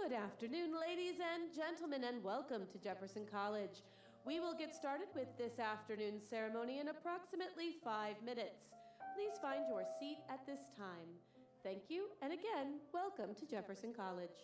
Good afternoon, ladies and gentlemen, and welcome to Jefferson College. We will get started with this afternoon's ceremony in approximately 5 minutes. Please find your seat at this time. Thank you, and again, welcome to Jefferson College.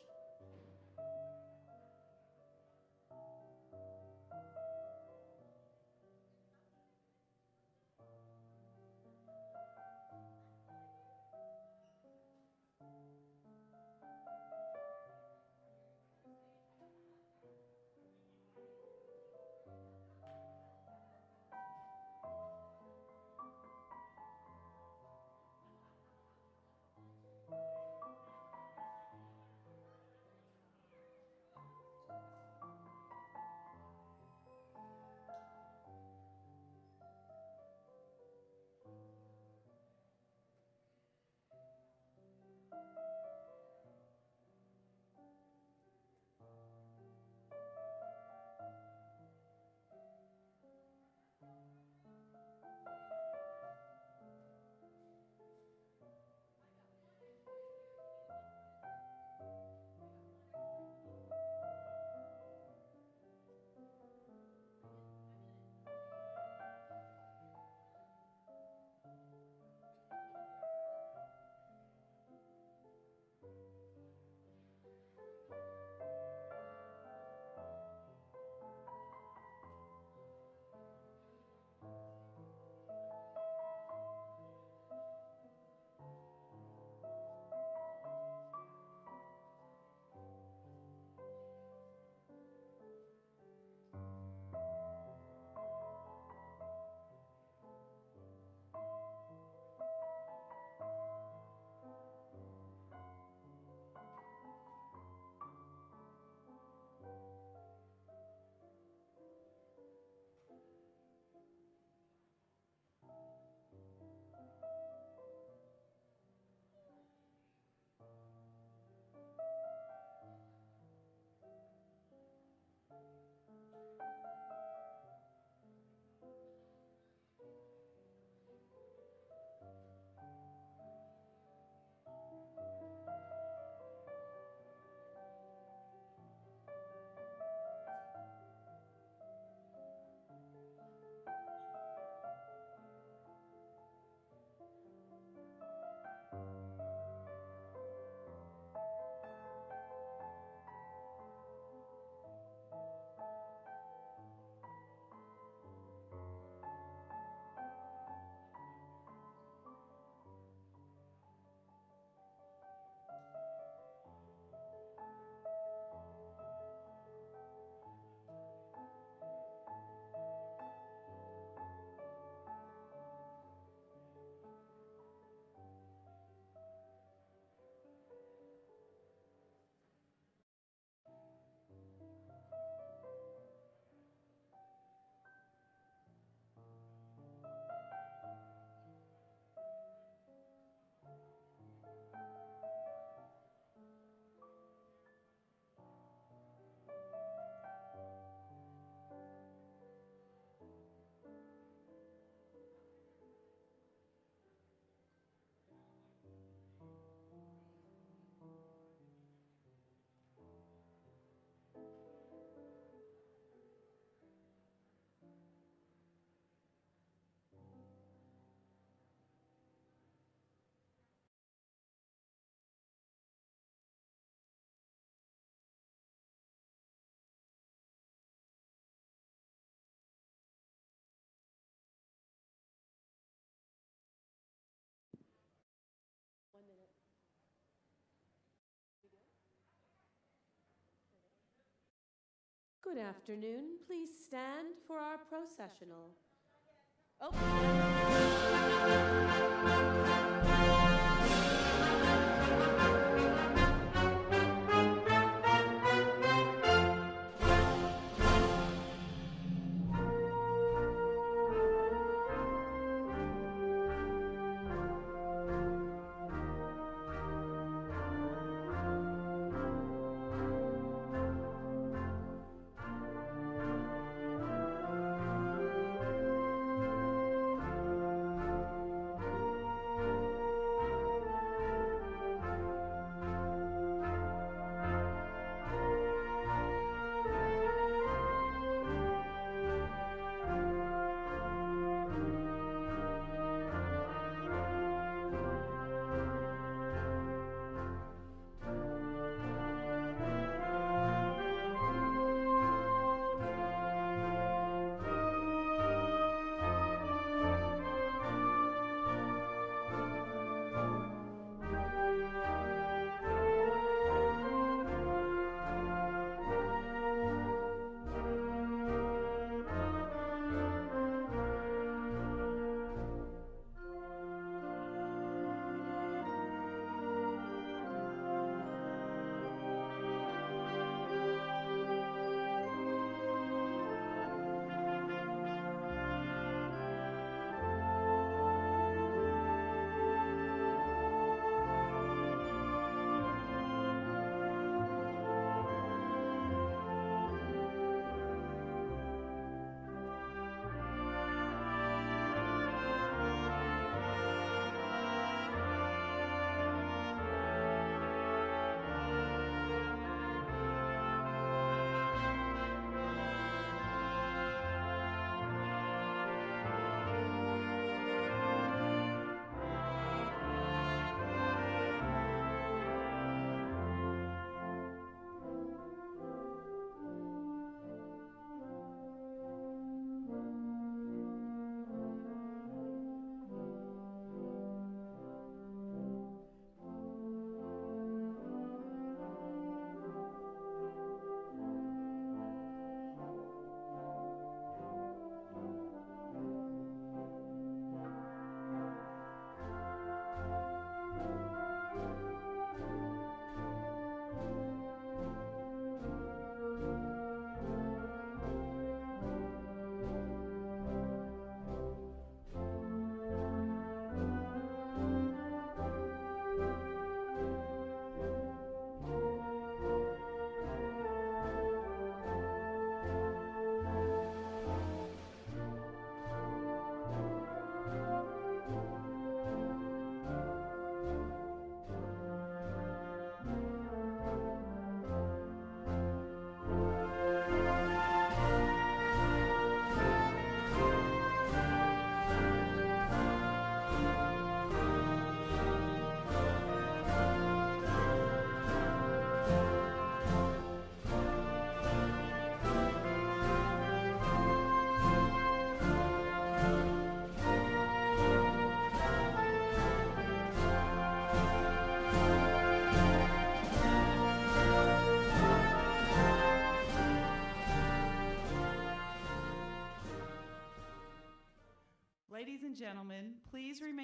Good afternoon. Please stand for our processional.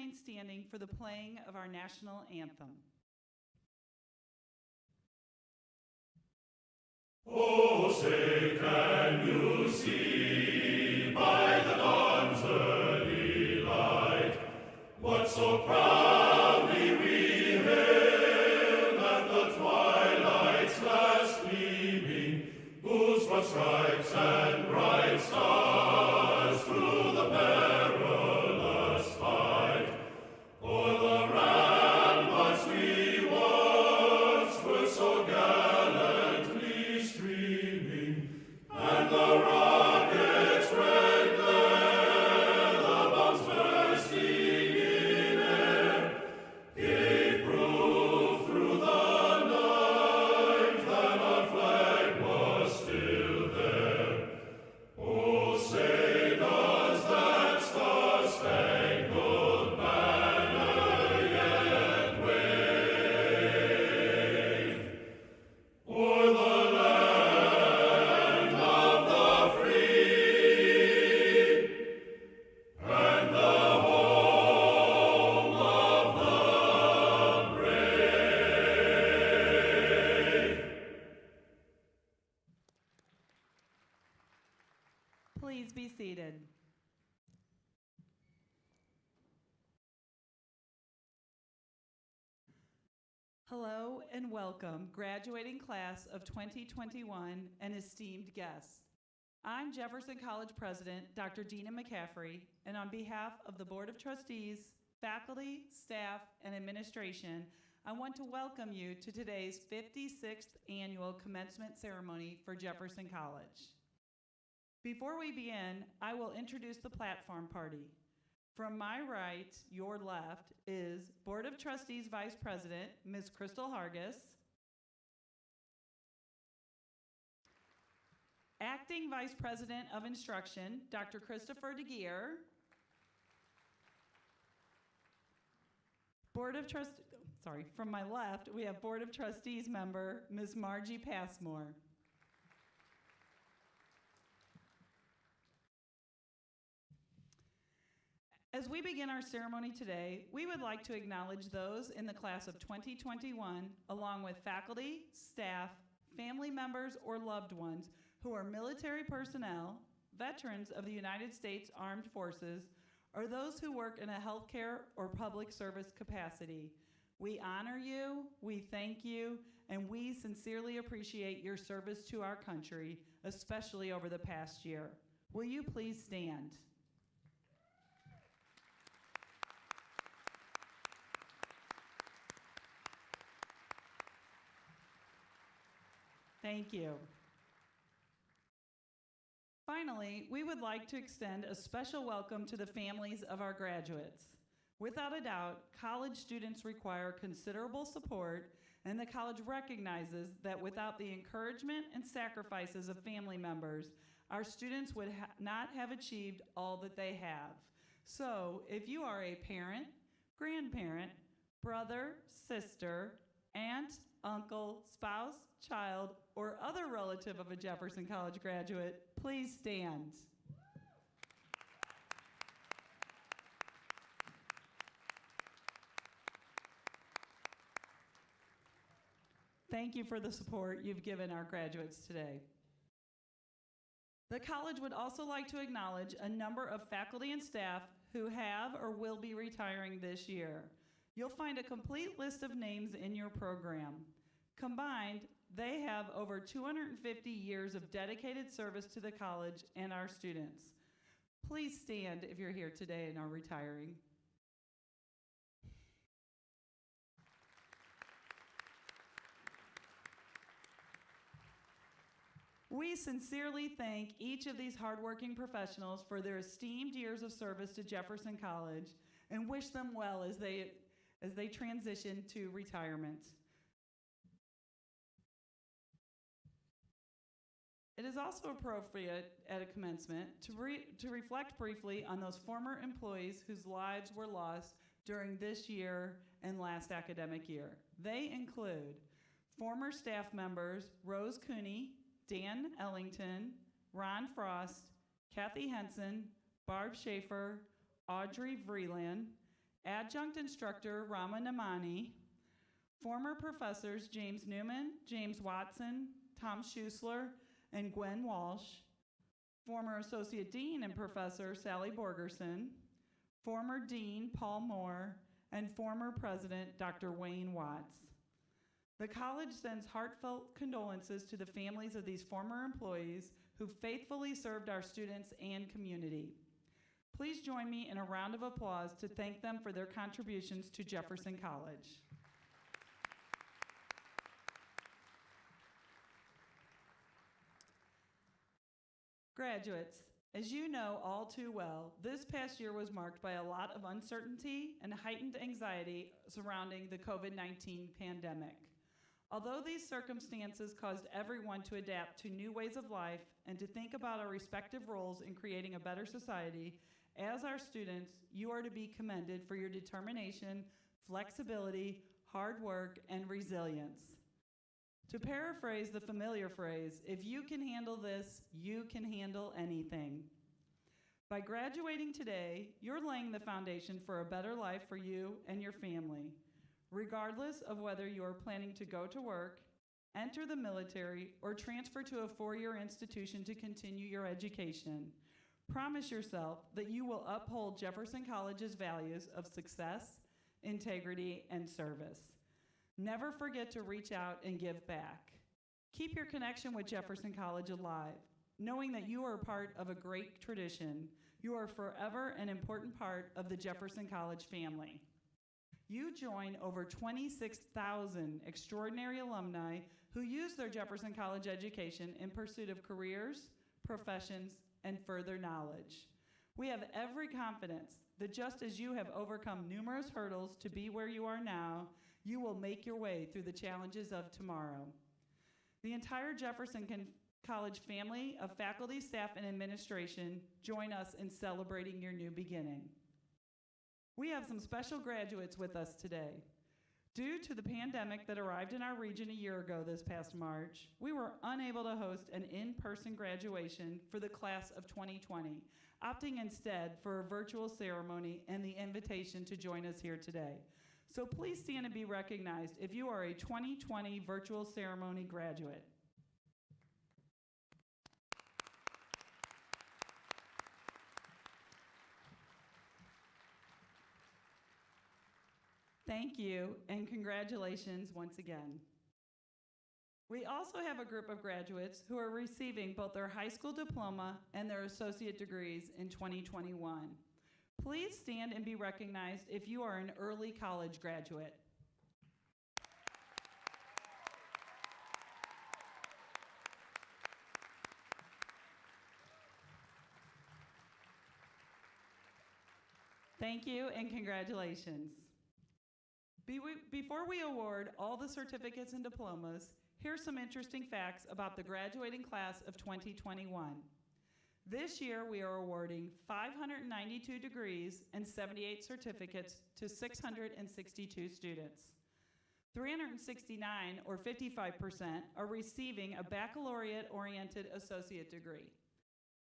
remain standing for the playing of our national anthem. Oh, say, can you see by the dawn's early light what so proudly we hailed at the twilight's last gleaming, whose broad stripes and bright stars through the perilous fight o'er the ramparts we watched were so gallantly streaming, and the rocket's red glare, the bombs bursting in air, gave proof through the night that our flag was still there. Oh, say does that star-spangled banner yet wave o'er the land of the free and the home of the brave? Please be seated. Hello and welcome, graduating class of 2021 and esteemed guests. I'm Jefferson College President, Dr. Dina McCaffrey, and on behalf of the Board of Trustees, faculty, staff, and administration, I want to welcome you to today's 56th annual commencement ceremony for Jefferson College. Before we begin, I will introduce the platform party. From my right, your left, is Board of Trustees Vice President, Ms. Crystal Hargis, Acting Vice President of Instruction, Dr. Christopher DeGeer, from my left, we have Board of Trustees member, Ms. Margie Passmore. As we begin our ceremony today, we would like to acknowledge those in the class of 2021, along with faculty, staff, family members, or loved ones who are military personnel, veterans of the United States Armed Forces, or those who work in a healthcare or public service capacity. We honor you, we thank you, and we sincerely appreciate your service to our country, especially over the past year. Will you please stand? Thank you. Finally, we would like to extend a special welcome to the families of our graduates. Without a doubt, college students require considerable support, and the college recognizes that without the encouragement and sacrifices of family members, our students would not have achieved all that they have. So, if you are a parent, grandparent, brother, sister, aunt, uncle, spouse, child, or other relative of a Jefferson College graduate, please stand. Thank you for the support you've given our graduates today. The college would also like to acknowledge a number of faculty and staff who have or will be retiring this year. You'll find a complete list of names in your program. Combined, they have over 250 years of dedicated service to the college and our students. Please stand if you're here today and are retiring. We sincerely thank each of these hardworking professionals for their esteemed years of service to Jefferson College and wish them well as they transition to retirement. It is also appropriate at a commencement to reflect briefly on those former employees whose lives were lost during this year and last academic year. They include former staff members Rose Cooney, Dan Ellington, Ron Frost, Kathy Henson, Barb Schaefer, Audrey Vreeland, Adjunct Instructor Rama Namani, former professors James Newman, James Watson, Tom Schusler, and Gwen Walsh, former Associate Dean and Professor Sally Borgerson, former Dean Paul Moore, and former President Dr. Wayne Watts. The college sends heartfelt condolences to the families of these former employees who faithfully served our students and community. Please join me in a round of applause to thank them for their contributions to Jefferson College. Graduates, as you know all too well, this past year was marked by a lot of uncertainty and heightened anxiety surrounding the COVID-19 pandemic. Although these circumstances caused everyone to adapt to new ways of life and to think about our respective roles in creating a better society, as our students, you are to be commended for your determination, flexibility, hard work, and resilience. To paraphrase the familiar phrase, if you can handle this, you can handle anything. By graduating today, you're laying the foundation for a better life for you and your family. Regardless of whether you are planning to go to work, enter the military, or transfer to a four-year institution to continue your education, promise yourself that you will uphold Jefferson College's values of success, integrity, and service. Never forget to reach out and give back. Keep your connection with Jefferson College alive, knowing that you are part of a great tradition. You are forever an important part of the Jefferson College family. You join over 26,000 extraordinary alumni who use their Jefferson College education in pursuit of careers, professions, and further knowledge. We have every confidence that just as you have overcome numerous hurdles to be where you are now, you will make your way through the challenges of tomorrow. The entire Jefferson College family of faculty, staff, and administration join us in celebrating your new beginning. We have some special graduates with us today. Due to the pandemic that arrived in our region a year ago this past March, we were unable to host an in-person graduation for the class of 2020, opting instead for a virtual ceremony and the invitation to join us here today. So please stand and be recognized if you are a 2020 virtual ceremony graduate. Thank you, and congratulations once again. We also have a group of graduates who are receiving both their high school diploma and their associate degrees in 2021. Please stand and be recognized if you are an early college graduate. Thank you and congratulations. Before we award all the certificates and diplomas, here's some interesting facts about the graduating class of 2021. This year, we are awarding 592 degrees and 78 certificates to 662 students. 369, or 55%, are receiving a baccalaureate-oriented associate degree.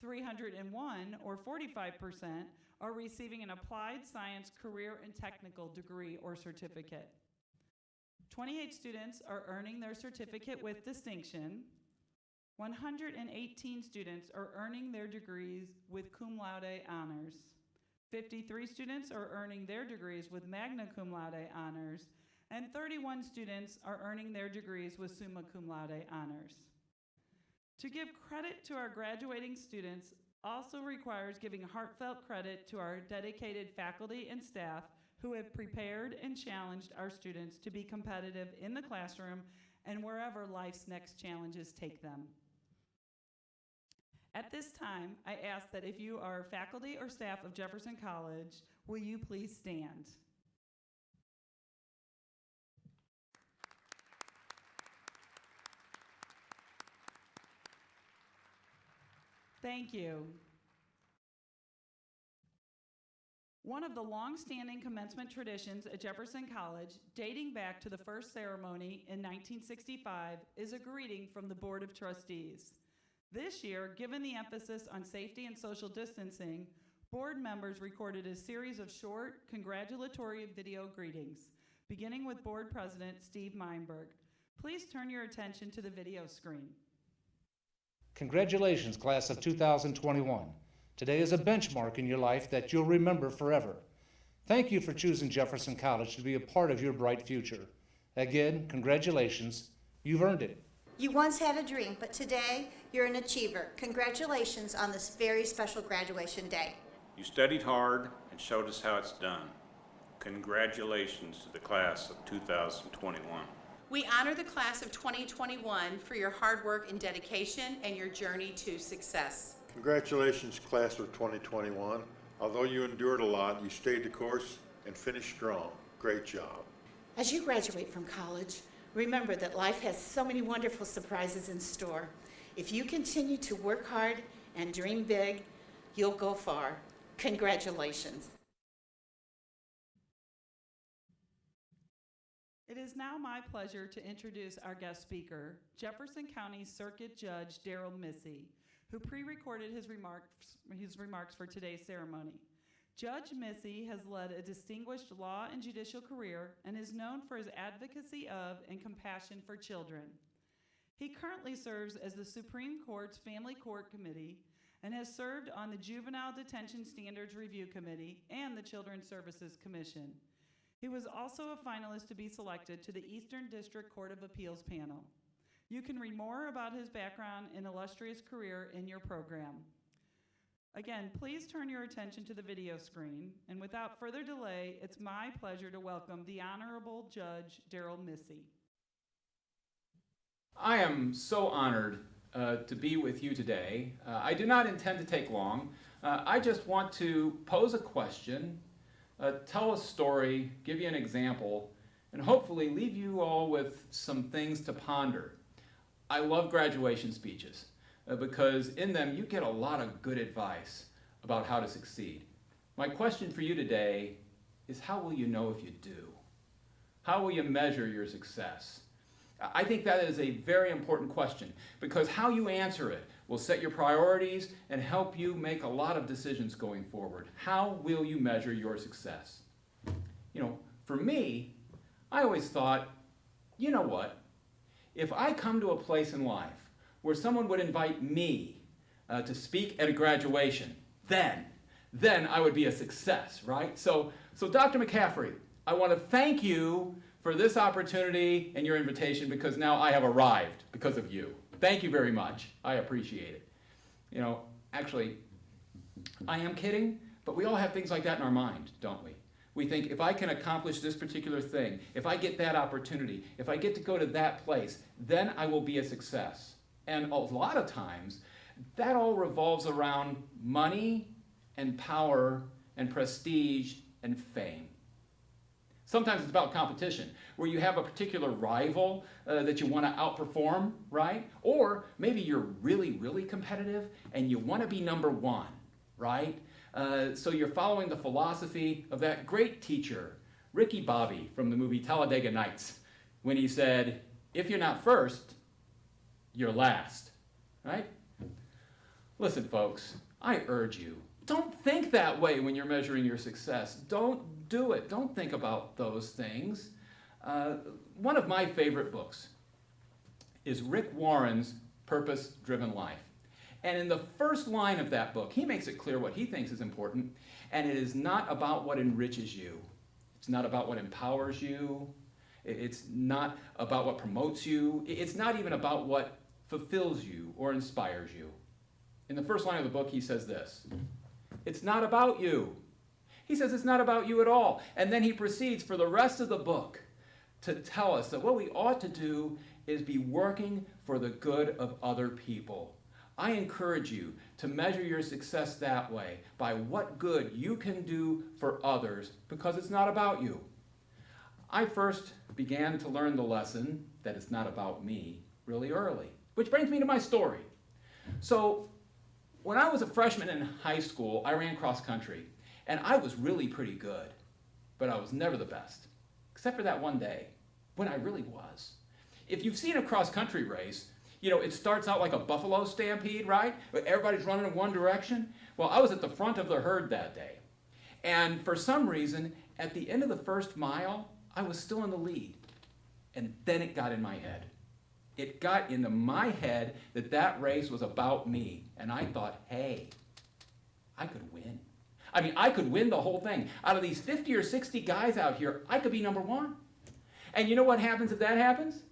301, or 45%, are receiving an applied science career and technical degree or certificate. 28 students are earning their certificate with distinction. 118 students are earning their degrees with cum laude honors. 53 students are earning their degrees with magna cum laude honors, and 31 students are earning their degrees with summa cum laude honors. To give credit to our graduating students also requires giving heartfelt credit to our dedicated faculty and staff who have prepared and challenged our students to be competitive in the classroom and wherever life's next challenges take them. At this time, I ask that if you are faculty or staff of Jefferson College, will you please stand? Thank you. One of the long-standing commencement traditions at Jefferson College, dating back to the first ceremony in 1965, is a greeting from the Board of Trustees. This year, given the emphasis on safety and social distancing, board members recorded a series of short, congratulatory video greetings, beginning with Board President Steve Meinberg. Please turn your attention to the video screen. Congratulations, class of 2021. Today is a benchmark in your life that you'll remember forever. Thank you for choosing Jefferson College to be a part of your bright future. Again, congratulations. You've earned it. You once had a dream, but today you're an achiever. Congratulations on this very special graduation day. You studied hard and showed us how it's done. Congratulations to the class of 2021. We honor the class of 2021 for your hard work and dedication and your journey to success. Congratulations, class of 2021. Although you endured a lot, you stayed the course and finished strong. Great job. As you graduate from college, remember that life has so many wonderful surprises in store. If you continue to work hard and dream big, you'll go far. Congratulations. It is now my pleasure to introduce our guest speaker, Jefferson County Circuit Judge Daryl Missy, who pre-recorded his remarks for today's ceremony. Judge Missy has led a distinguished law and judicial career and is known for his advocacy of and compassion for children. He currently serves as the Supreme Court's Family Court Committee and has served on the Juvenile Detention Standards Review Committee and the Children's Services Commission. He was also a finalist to be selected to the Eastern District Court of Appeals panel. You can read more about his background and illustrious career in your program. Again, please turn your attention to the video screen, and without further delay, it's my pleasure to welcome the Honorable Judge Daryl Missy. I am so honored to be with you today. I do not intend to take long. I just want to pose a question, tell a story, give you an example, and hopefully leave you all with some things to ponder. I love graduation speeches because in them you get a lot of good advice about how to succeed. My question for you today is, how will you know if you do? How will you measure your success? I think that is a very important question because how you answer it will set your priorities and help you make a lot of decisions going forward. How will you measure your success? You know, for me, I always thought, you know what? If I come to a place in life where someone would invite me to speak at a graduation, then I would be a success, right? So Dr. McCaffrey, I want to thank you for this opportunity and your invitation because now I have arrived because of you. Thank you very much. I appreciate it. You know, actually, I am kidding, but we all have things like that in our mind, don't we? We think, if I can accomplish this particular thing, if I get that opportunity, if I get to go to that place, then I will be a success. And a lot of times, that all revolves around money and power and prestige and fame. Sometimes it's about competition, where you have a particular rival that you want to outperform, right? Or maybe you're really, really competitive and you want to be number one, right? So you're following the philosophy of that great teacher, Ricky Bobby from the movie Talladega Nights, when he said, if you're not first, you're last, right? Listen, folks, I urge you, don't think that way when you're measuring your success. Don't do it. Don't think about those things. One of my favorite books is Rick Warren's Purpose-Driven Life. And in the first line of that book, he makes it clear what he thinks is important, and it is not about what enriches you. It's not about what empowers you. It's not about what promotes you. It's not even about what fulfills you or inspires you. In the first line of the book, he says this: it's not about you. He says it's not about you at all. And then he proceeds for the rest of the book to tell us that what we ought to do is be working for the good of other people. I encourage you to measure your success that way, by what good you can do for others, because it's not about you. I first began to learn the lesson that it's not about me really early, which brings me to my story. So when I was a freshman in high school, I ran cross country, and I was really pretty good, but I was never the best, except for that one day when I really was. If you've seen a cross country race, You know, it starts out like a buffalo stampede, right? Everybody's running in one direction. Well, I was at the front of the herd that day. And for some reason, at the end of the first mile, I was still in the lead. And then it got in my head. It got into my head that that race was about me. And I thought, hey, I could win. I mean, I could win the whole thing. Out of these 50 or 60 guys out here, I could be number one. And you know what happens if that happens?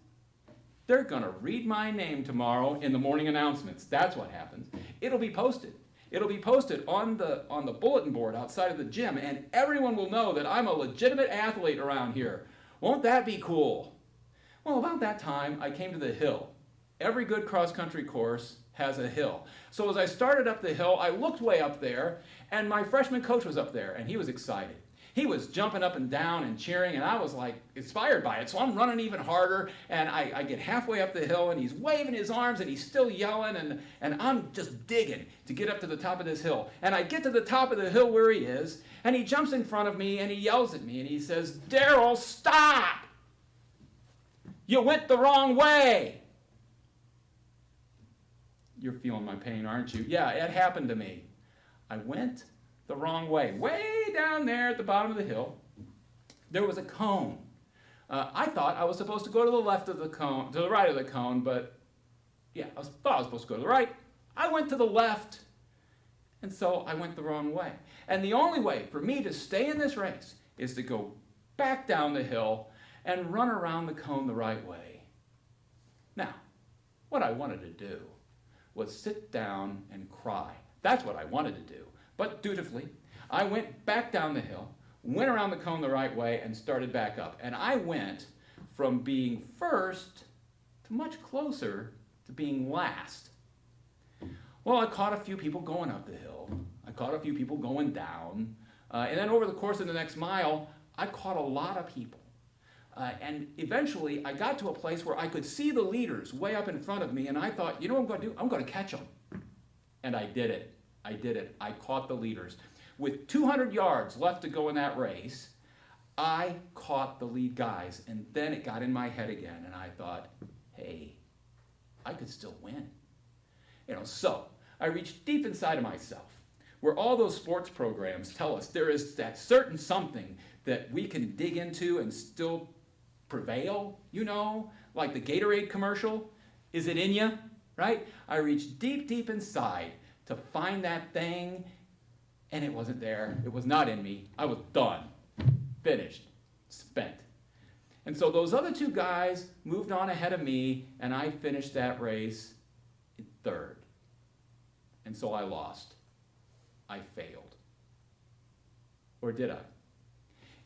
They're going to read my name tomorrow in the morning announcements. That's what happens. It'll be posted. It'll be posted on the bulletin board outside of the gym, and everyone will know that I'm a legitimate athlete around here. Won't that be cool? Well, about that time, I came to the hill. Every good cross-country course has a hill. So as I started up the hill, I looked way up there, and my freshman coach was up there, and he was excited. He was jumping up and down and cheering, and I was like inspired by it. So I'm running even harder, and I get halfway up the hill, and he's waving his arms, and he's still yelling, and I'm just digging to get up to the top of this hill. And I get to the top of the hill where he is, and he jumps in front of me, and he yells at me, and he says, "Daryl, stop! You went the wrong way." You're feeling my pain, aren't you? Yeah, it happened to me. I went the wrong way. Way down there at the bottom of the hill, there was a cone. I thought I was supposed to go to the left of the cone, to the right of the cone, but yeah, thought I was supposed to go to the right. I went to the left, and so I went the wrong way. And the only way for me to stay in this race is to go back down the hill and run around the cone the right way. Now, what I wanted to do was sit down and cry. That's what I wanted to do. But dutifully, I went back down the hill, went around the cone the right way, and started back up. And I went from being first to much closer to being last. Well, I caught a few people going up the hill. I caught a few people going down. And then over the course of the next mile, I caught a lot of people. And eventually, I got to a place where I could see the leaders way up in front of me, and I thought, you know what I'm going to do? I'm going to catch them. And I did it. I did it. I caught the leaders. With 200 yards left to go in that race, I caught the lead guys, and then it got in my head again, and I thought, hey, I could still win. You know, so I reached deep inside of myself, where all those sports programs tell us there is that certain something that we can dig into and still prevail, you know, like the Gatorade commercial. Is it in you, right? I reached deep, deep inside to find that thing, and it wasn't there. It was not in me. I was done, finished, spent. And so those other two guys moved on ahead of me, and I finished that race in third. And so I lost. I failed. Or did I?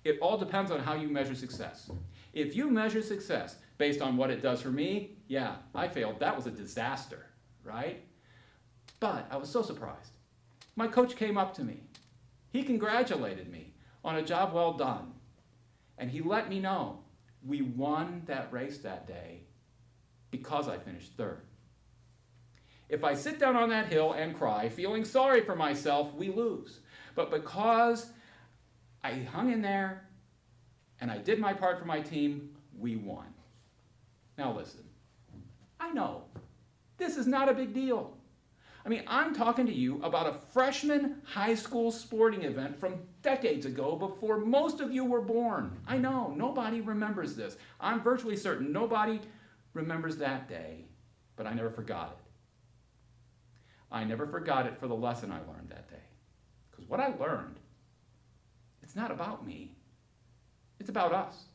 It all depends on how you measure success. If you measure success based on what it does for me, yeah, I failed. That was a disaster, right? But I was so surprised. My coach came up to me. He congratulated me on a job well done. And he let me know we won that race that day because I finished third. If I sit down on that hill and cry, feeling sorry for myself, we lose. But because I hung in there and I did my part for my team, we won. Now listen, I know this is not a big deal. I mean, I'm talking to you about a freshman high school sporting event from decades ago before most of you were born. I know, nobody remembers this. I'm virtually certain nobody remembers that day, but I never forgot it. I never forgot it for the lesson I learned that day. Because what I learned, it's not about me. It's about us.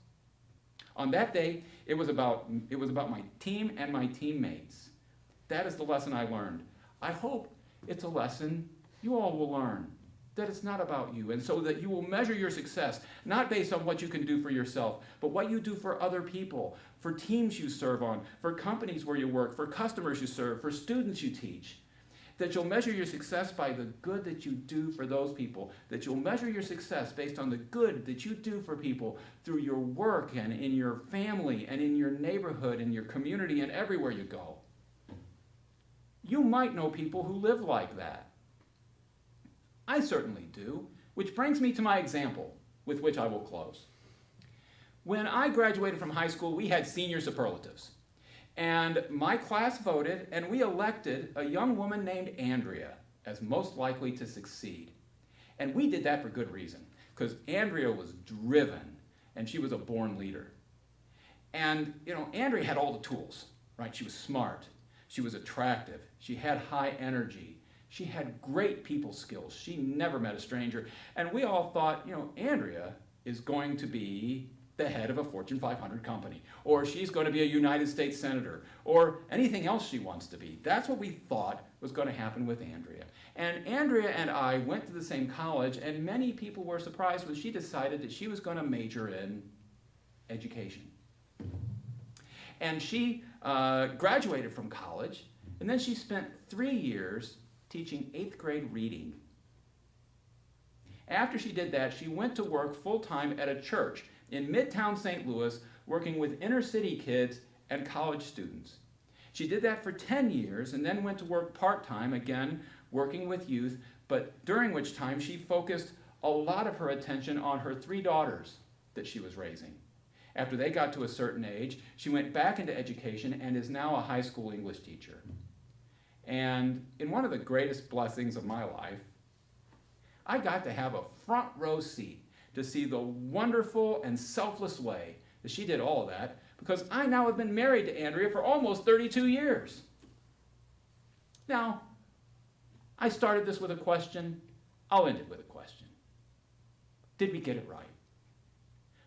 On that day, it was about my team and my teammates. That is the lesson I learned. I hope it's a lesson you all will learn, that it's not about you, and so that you will measure your success, not based on what you can do for yourself, but what you do for other people, for teams you serve on, for companies where you work, for customers you serve, for students you teach. That you'll measure your success by the good that you do for those people, that you'll measure your success based on the good that you do for people through your work and in your family and in your neighborhood and your community and everywhere you go. You might know people who live like that. I certainly do, which brings me to my example, with which I will close. When I graduated from high school, we had senior superlatives. And my class voted, and we elected a young woman named Andrea as most likely to succeed. And we did that for good reason, because Andrea was driven, and she was a born leader. And, Andrea had all the tools, right? She was smart, she was attractive, she had high energy, she had great people skills, she never met a stranger, and we all thought, Andrea is going to be the head of a Fortune 500 company, or she's going to be a United States senator, or anything else she wants to be. That's what we thought was going to happen with Andrea. And Andrea and I went to the same college, and many people were surprised when she decided that she was going to major in education. And she graduated from college, and then she spent 3 years teaching 8th grade reading. After she did that, she went to work full-time at a church in Midtown St. Louis, working with inner city kids and college students. She did that for 10 years and then went to work part-time, again, working with youth, but during which time she focused a lot of her attention on her 3 daughters that she was raising. After they got to a certain age, she went back into education and is now a high school English teacher. And in one of the greatest blessings of my life, I got to have a front row seat to see the wonderful and selfless way that she did all of that, because I now have been married to Andrea for almost 32 years. Now, I started this with a question. I'll end it with a question. Did we get it right?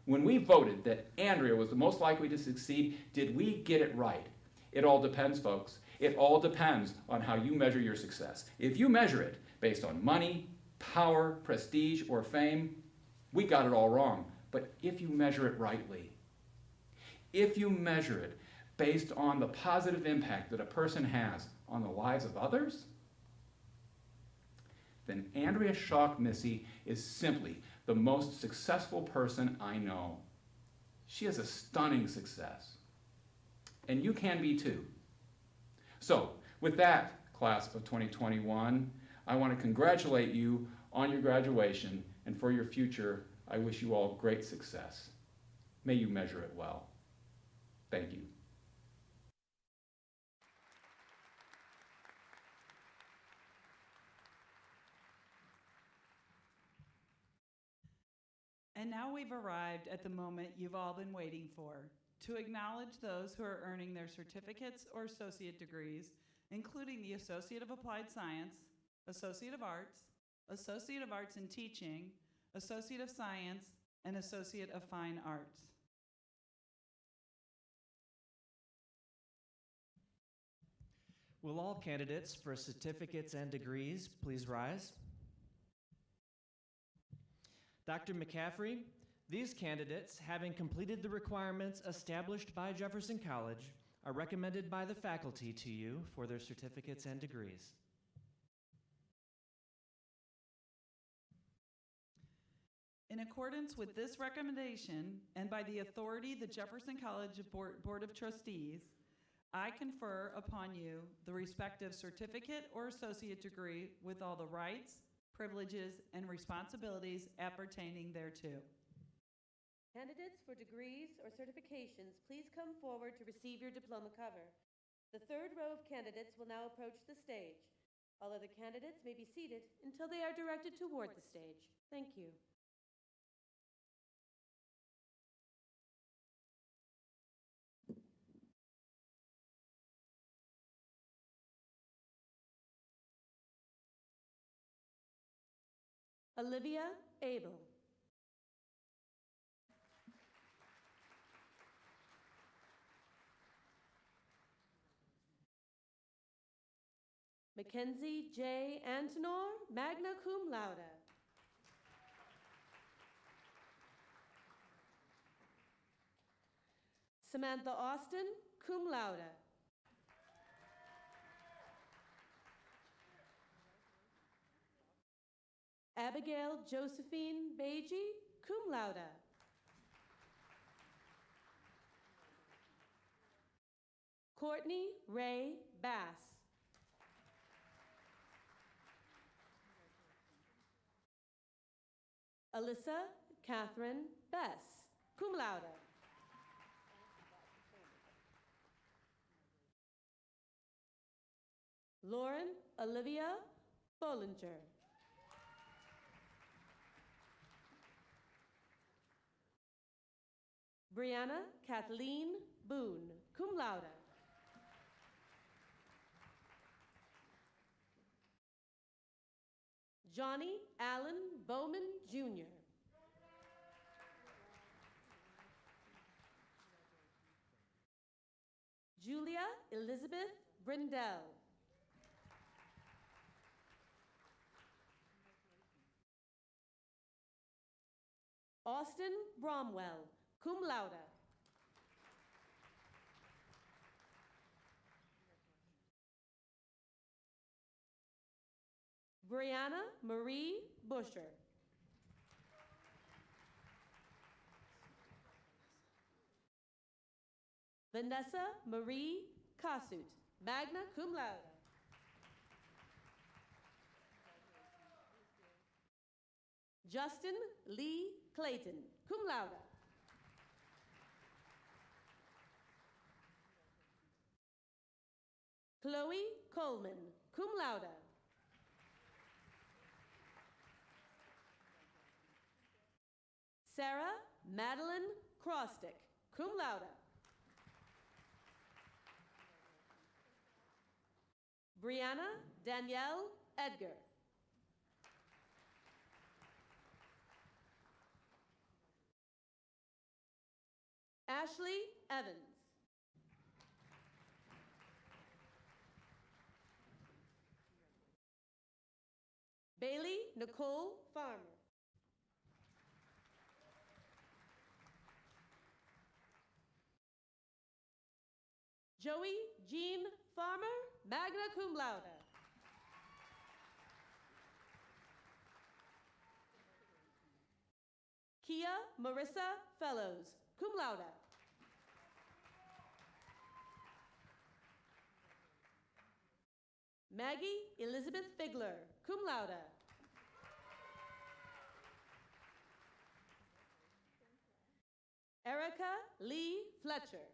When we voted that Andrea was the most likely to succeed, did we get it right? It all depends, folks. It all depends on how you measure your success. If you measure it based on money, power, prestige, or fame, we got it all wrong. But if you measure it rightly, if you measure it based on the positive impact that a person has on the lives of others, then Andrea Schock-Missy is simply the most successful person I know. She is a stunning success. And you can be too. So, with that, class of 2021, I want to congratulate you on your graduation, and for your future, I wish you all great success. May you measure it well. Thank you. And now we've arrived at the moment you've all been waiting for, to acknowledge those who are earning their certificates or associate degrees, including the Associate of Applied Science, Associate of Arts in Teaching, Associate of Science, and Associate of Fine Arts. Will all candidates for certificates and degrees please rise? Dr. McCaffrey, these candidates, having completed the requirements established by Jefferson College, are recommended by the faculty to you for their certificates and degrees. In accordance with this recommendation, and by the authority the Jefferson College Board of Trustees, I confer upon you the respective certificate or associate degree with all the rights, privileges, and responsibilities appertaining thereto. Candidates for degrees or certifications, please come forward to receive your diploma cover. The third row of candidates will now approach the stage. All other candidates may be seated until they are directed toward the stage. Thank you. Olivia Abel. Mackenzie J. Antonor, magna cum laude. Samantha Austin, cum laude. Abigail Josephine Beji, cum laude. Courtney Ray Bass. Alyssa Catherine Bess, cum laude. Lauren Olivia Bollinger. Brianna Kathleen Boone, cum laude. Johnny Allen Bowman, Jr. Julia Elizabeth Brindell. Austin Bromwell, cum laude. Brianna Marie Busher. Vanessa Marie Kasut, magna cum laude. Justin Lee Clayton, cum laude. Chloe Coleman, cum laude. Sarah Madeline Crostick, cum laude. Brianna Danielle Edgar. Ashley Evans. Bailey Nicole Farmer. Joey Jean Farmer, magna cum laude. Kia Marissa Fellows, cum laude. Maggie Elizabeth Figler, cum laude. Erica Lee Fletcher.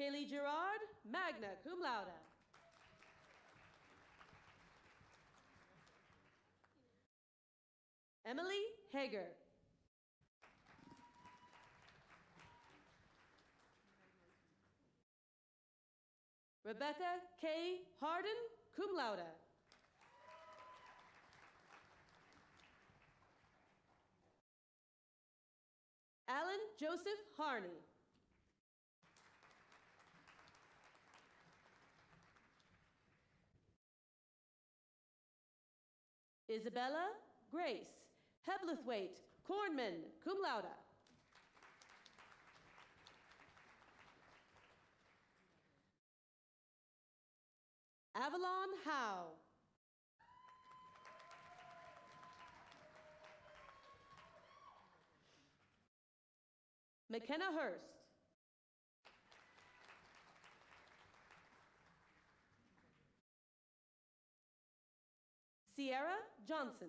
Kaylee Gerard, magna cum laude. Emily Hager. Rebecca K. Harden, cum laude. Alan Joseph Harney. Isabella Grace Hebblethwaite Cornman, cum laude. Avalon Howe. McKenna Hurst. Sierra Johnson.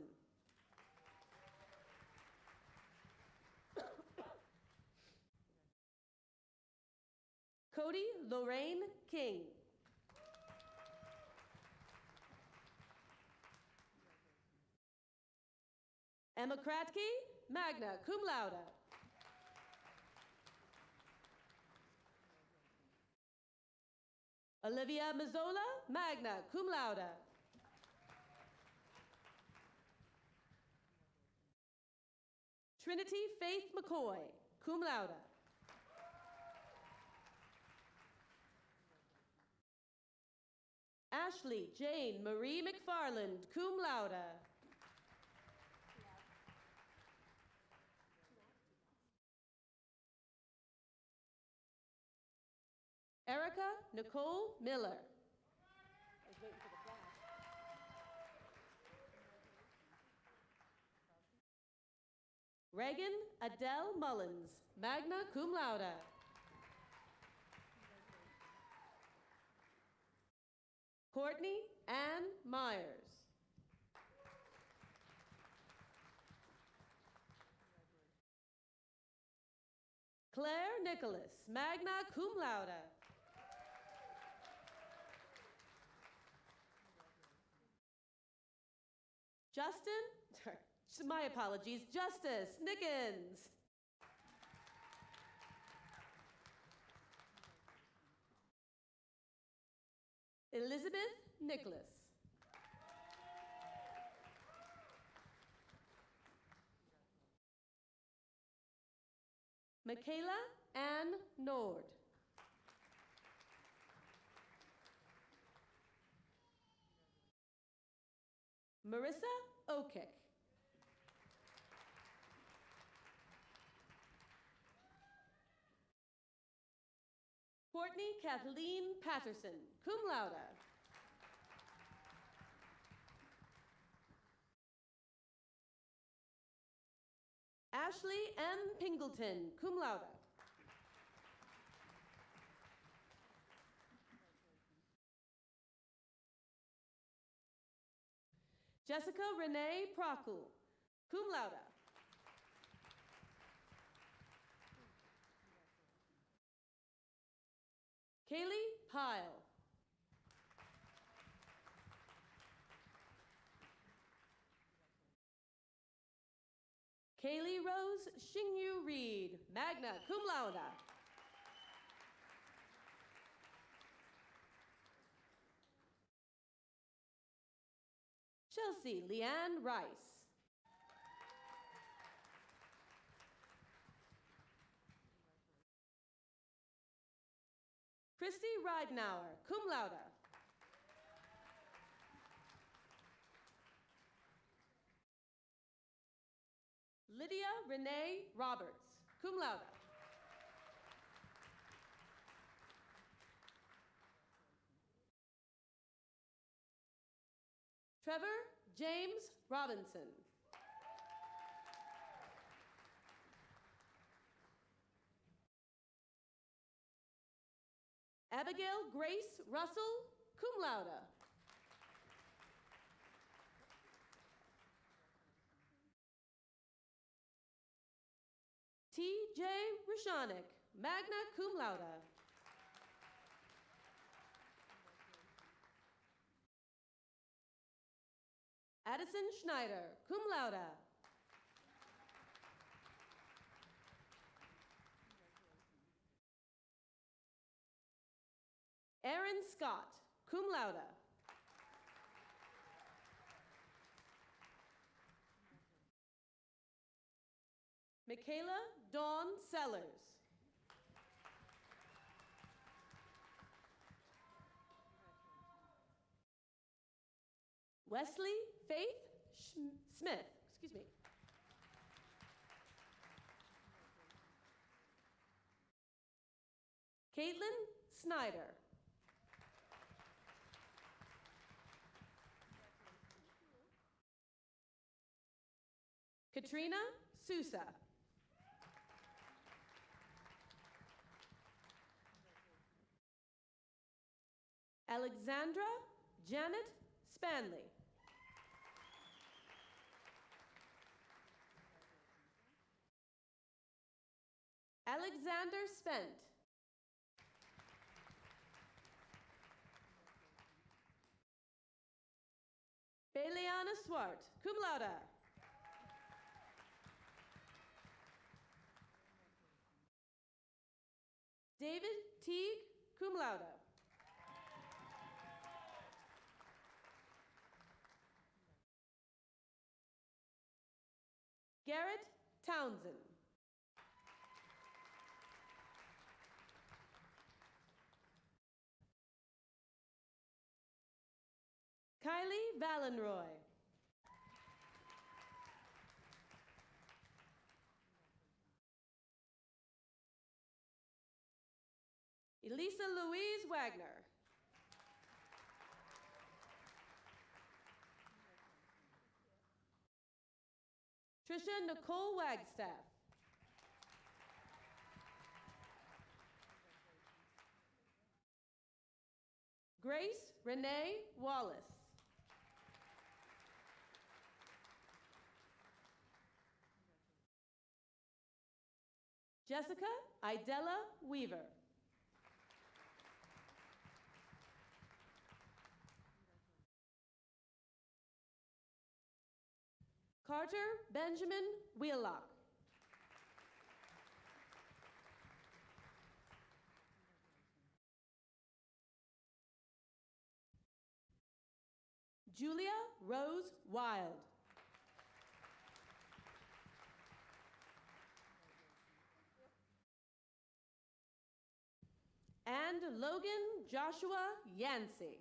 Cody Lorraine King. Emma Kratke, magna cum laude. Olivia Mazzola, magna cum laude. Trinity Faith McCoy, cum laude. Ashley Jane Marie McFarland, cum laude. Erica Nicole Miller. I was waiting for the flash. Reagan Adele Mullins, magna cum laude. Courtney Ann Myers. Claire Nicholas, magna cum laude. My apologies, Justice Nickens. Elizabeth Nicholas. Michaela Ann Nord. Marissa Okick. Courtney Kathleen Patterson, cum laude. Ashley M. Pingleton, cum laude. Jessica Renee Procul, cum laude. Kaylee Pyle. Kaylee Rose Xingyu Reed, magna cum laude. Chelsea Leanne Rice. Christy Ridenauer, cum laude. Lydia Renee Roberts, cum laude. Trevor James Robinson. Abigail Grace Russell, cum laude. T.J. Rashanik, magna cum laude. Addison Schneider, cum laude. Aaron Scott, cum laude. Michaela Dawn Sellers. Wesley Faith Smith, excuse me. Caitlin Snyder. Katrina Sousa. Alexandra Janet Spanley. Alexander Spent. Beliana Swart, cum laude. David Teague, cum laude. Garrett Townsend. Kylie Valenroy. Elisa Louise Wagner. Trisha Nicole Wagstaff. Grace Renee Wallace. Jessica Idella Weaver. Carter Benjamin Wheelock. Julia Rose Wild. And Logan Joshua Yancey.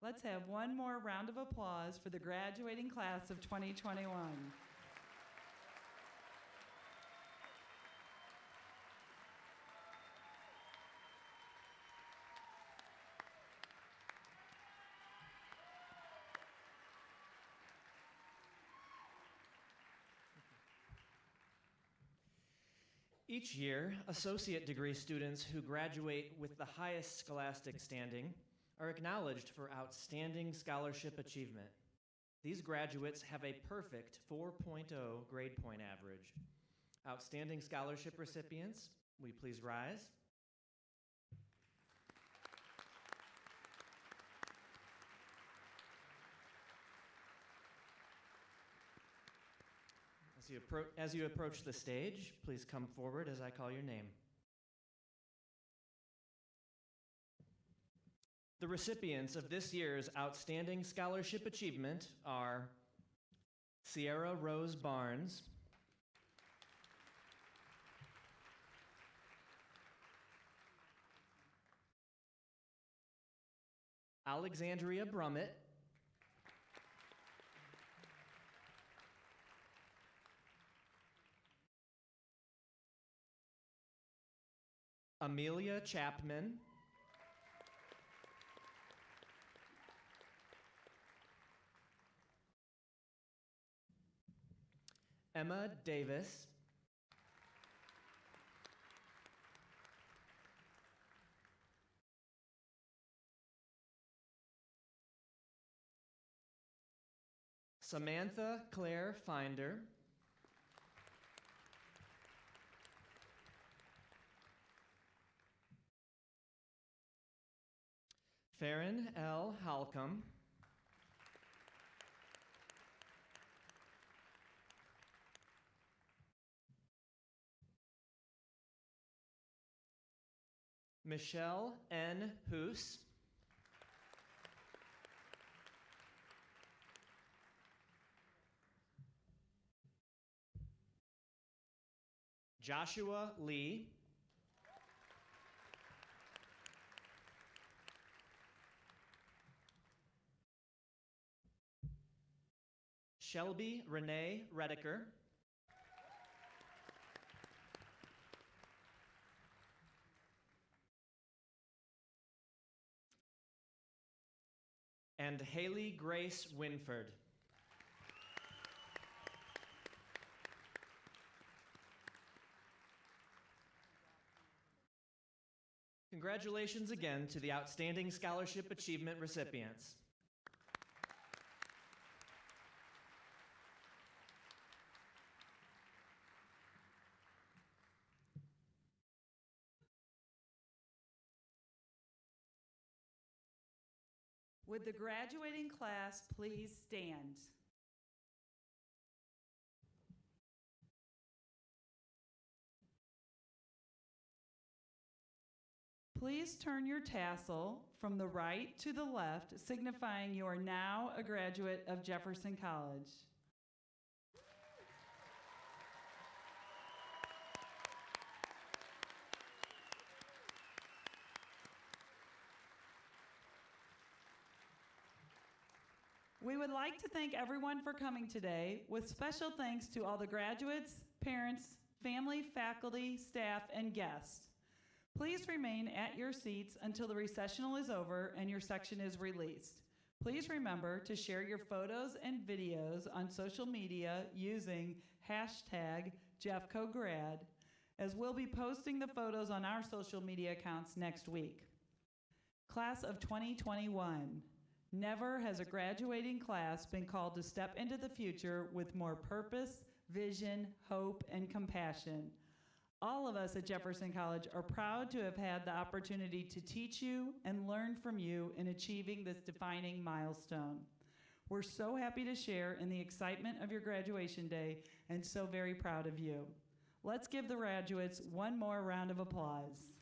Let's have one more round of applause for the graduating class of 2021. Each year, associate degree students who graduate with the highest scholastic standing are acknowledged for outstanding scholarship achievement. These graduates have a perfect 4.0 grade point average. Outstanding scholarship recipients, will you please rise? As you approach the stage, please come forward as I call your name. The recipients of this year's Outstanding Scholarship Achievement are Sierra Rose Barnes, Alexandria Brummett, Amelia Chapman, Emma Davis, Samantha Claire Finder, Farron L. Halcomb, Michelle N. Hoos, Joshua Lee, Shelby Renee Rediker, and Haley Grace Winford. Congratulations again to the Outstanding Scholarship Achievement recipients. Would the graduating class please stand? Please turn your tassel from the right to the left, signifying you are now a graduate of Jefferson College. We would like to thank everyone for coming today, with special thanks to all the graduates, parents, family, faculty, staff, and guests. Please remain at your seats until the recessional is over and your section is released. Please remember to share your photos and videos on social media using #JeffCoGrad, as we'll be posting the photos on our social media accounts next week. Class of 2021. Never has a graduating class been called to step into the future with more purpose, vision, hope, and compassion. All of us at Jefferson College are proud to have had the opportunity to teach you and learn from you in achieving this defining milestone. We're so happy to share in the excitement of your graduation day and so very proud of you. Let's give the graduates one more round of applause.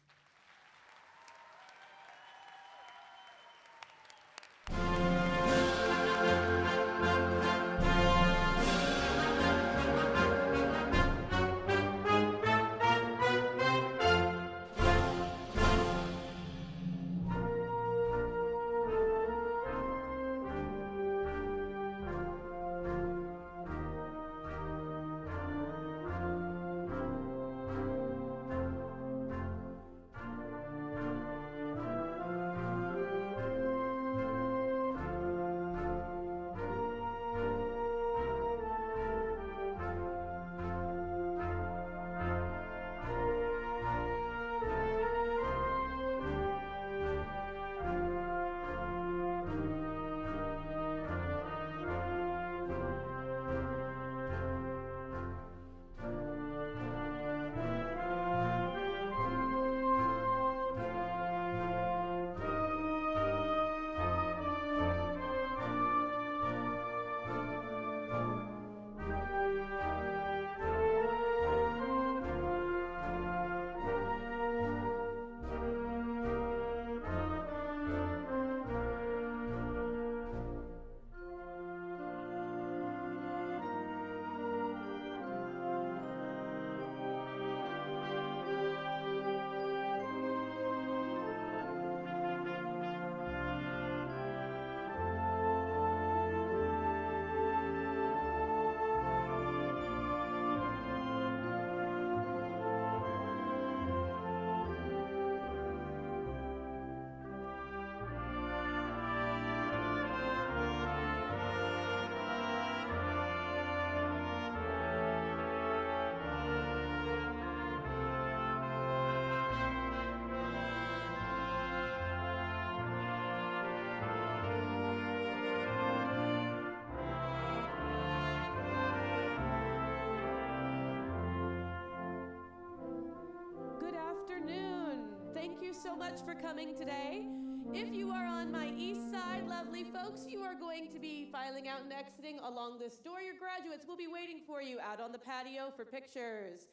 Thank you so much for coming today. If you are on my east side, lovely folks, you are going to be filing out and exiting along this door. Your graduates will be waiting for you out on the patio for pictures.